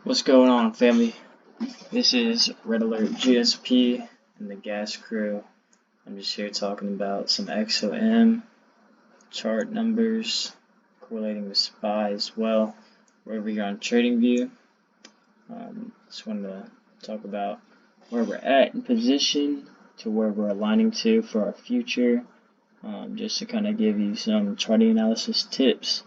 What's going on, family? This is Red Alert GSP and the gas crew. I'm just here talking about some XOM chart numbers, correlating with SPY as well. We're over here on TradingView. Just wanted to talk about where we're at in position to where we're aligning to for our future. Just to kind of give you some charting analysis tips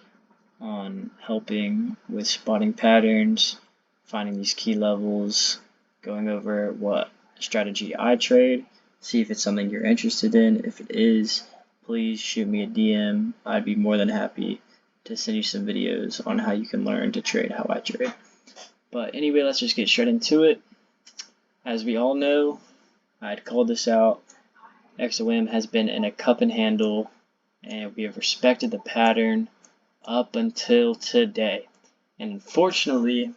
on helping with spotting patterns, finding these key levels, going over what strategy I trade, see if it's something you're interested in. If it is, please shoot me a DM. I'd be more than happy to send you some videos on how you can learn to trade how I trade. But anyway, let's just get straight into it. As we all know, I'd called this out. XOM has been in a cup and handle, and we have respected the pattern up until today. And unfortunately,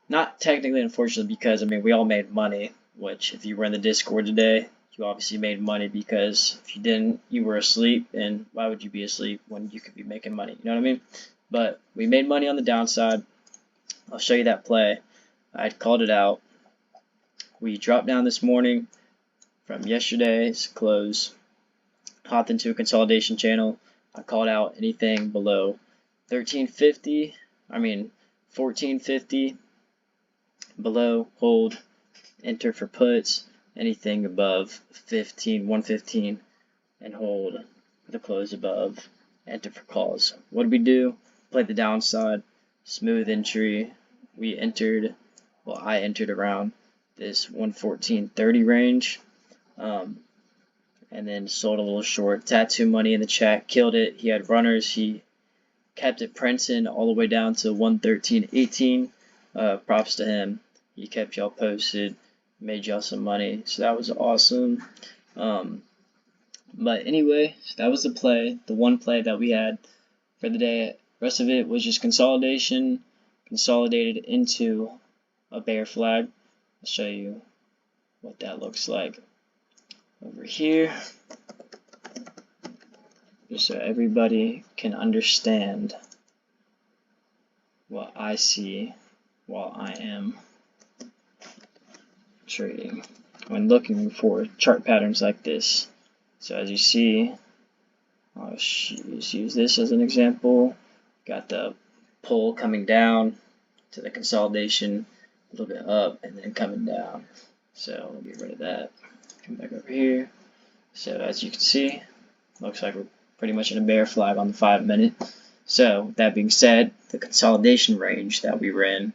not technically unfortunately, because we all made money, which if you were in the Discord today, you obviously made money, because if you didn't, you were asleep, and why would you be asleep when you could be making money? You know what I mean? But we made money on the downside. I'll show you that play. I called it out. We dropped down this morning from yesterday's close, hopped into a consolidation channel. I called out anything below 1450 below, hold, enter for puts. Anything above 115 and hold the close above, enter for calls. What did we do? Played the downside, smooth entry. I entered around this 114.30 range, and then sold a little short. Tattoo money in the chat, killed it. He had runners. He kept it printing all the way down to 113.18. Props to him. He kept y'all posted, made y'all some money, so that was awesome. But anyway, so that was the play, the one play that we had for the day. The rest of it was just consolidation, consolidated into a bear flag. I'll show you what that looks like over here, just so everybody can understand what I see while I am trading when looking for chart patterns like this. So as you see, I'll just use this as an example. Got the pull coming down to the consolidation, a little bit up, and then coming down. So we'll get rid of that. Come back over here. So as you can see, looks like we're pretty much in a bear flag on the 5-minute. So that being said, the consolidation range that we were in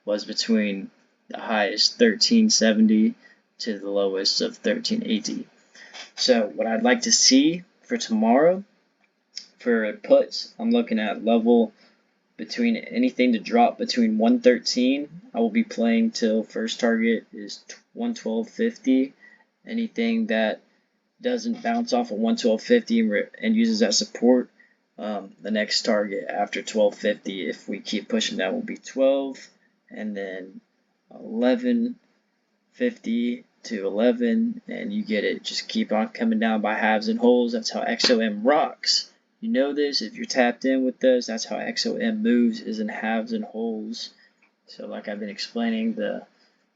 was between the highest 1370 to the lowest of 1380. So what I'd like to see for tomorrow for puts, I'm looking at level between anything to drop between 113. I will be playing till first target is 112.50. Anything that doesn't bounce off of 112.50 and uses that support, the next target after 12.50, if we keep pushing that, will be 12, and then 11.50 to 11, and you get it. Just keep on coming down by halves and wholes. That's how XOM rocks. You know this if you're tapped in with this. That's how XOM moves, is in halves and wholes. So like I've been explaining, the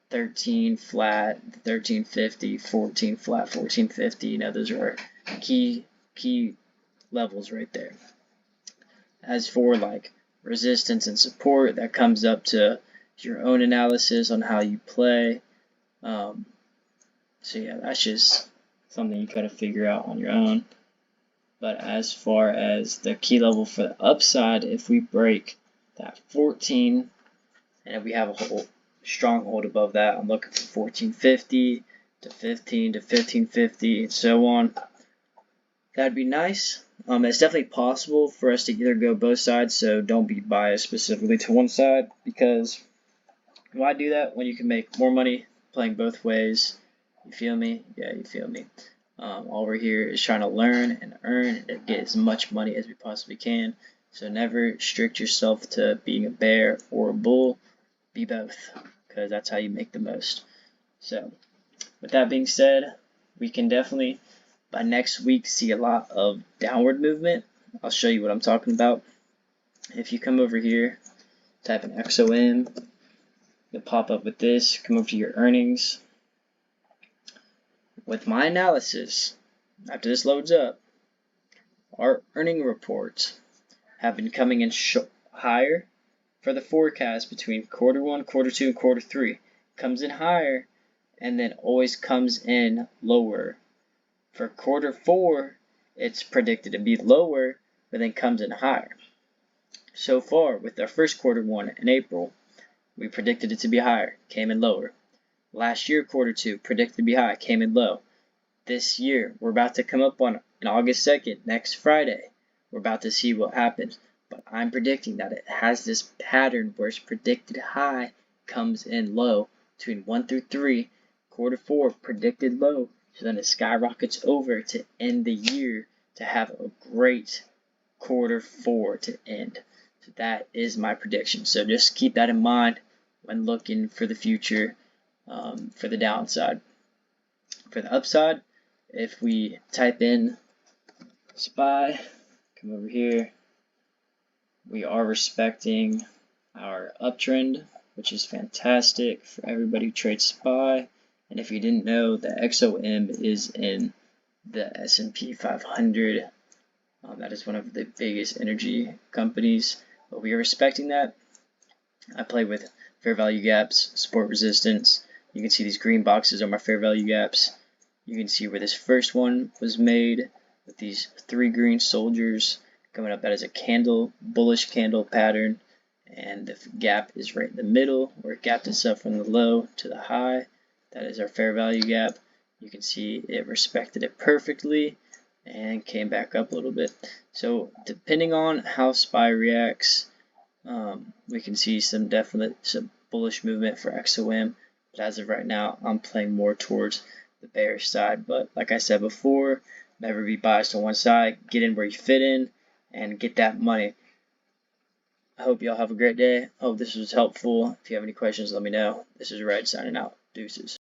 13 flat, 1350, 14 flat, 1450, those are key levels right there. As for like resistance and support, that comes up to your own analysis on how you play. So yeah, that's just something you gotta figure out on your own. But as far as the key level for the upside, if we break that 14 and if we have a whole strong hold above that, I'm looking for 1450 to 15 to 1550 and so on. That'd be nice. It's definitely possible for us to either go both sides, so don't be biased specifically to one side, because why do that when you can make more money playing both ways? You feel me? Yeah, you feel me. All we're here is trying to learn and earn and get as much money as we possibly can. So never restrict yourself to being a bear or a bull. Be both, because that's how you make the most. So with that being said, we can definitely by next week see a lot of downward movement. I'll show you what I'm talking about. If you come over here type in XOM, you'll pop up with this, come over to your earnings. With my analysis, after this loads up, our earning reports have been coming in higher for the forecast between quarter 1, quarter 2, and quarter 3. Comes in higher and then always comes in lower. For quarter 4, it's predicted to be lower, but then comes in higher. So far, with our first quarter 1 in April, we predicted it to be higher, came in lower. Last year, quarter 2, predicted to be high, came in low. This year, we're about to come up on August 2nd, next Friday. We're about to see what happens. But I'm predicting that it has this pattern where it's predicted high, comes in low. Between 1 through 3, quarter 4 predicted low. So then it skyrockets over to end the year to have a great quarter 4 to end. So that is my prediction. So just keep that in mind when looking for the future for the downside. For the upside, if we type in SPY, come over here, we are respecting our uptrend, which is fantastic for everybody who trades SPY. And if you didn't know, the XOM is in the S&P 500. That is one of the biggest energy companies, but we are respecting that. I play with fair value gaps, support resistance. You can see these green boxes are my fair value gaps. You can see where this first one was made with these 3 green soldiers coming up. That is a candle, bullish candle pattern, and the gap is right in the middle where it gapped itself from the low to the high. That is our fair value gap. You can see it respected it perfectly and came back up a little bit. So depending on how SPY reacts, we can see some bullish movement for XOM. But as of right now, I'm playing more towards the bearish side. But like I said before, never be biased on one side. Get in where you fit in and get that money. I hope y'all have a great day. I hope this was helpful. If you have any questions, let me know. This is Red signing out. Deuces.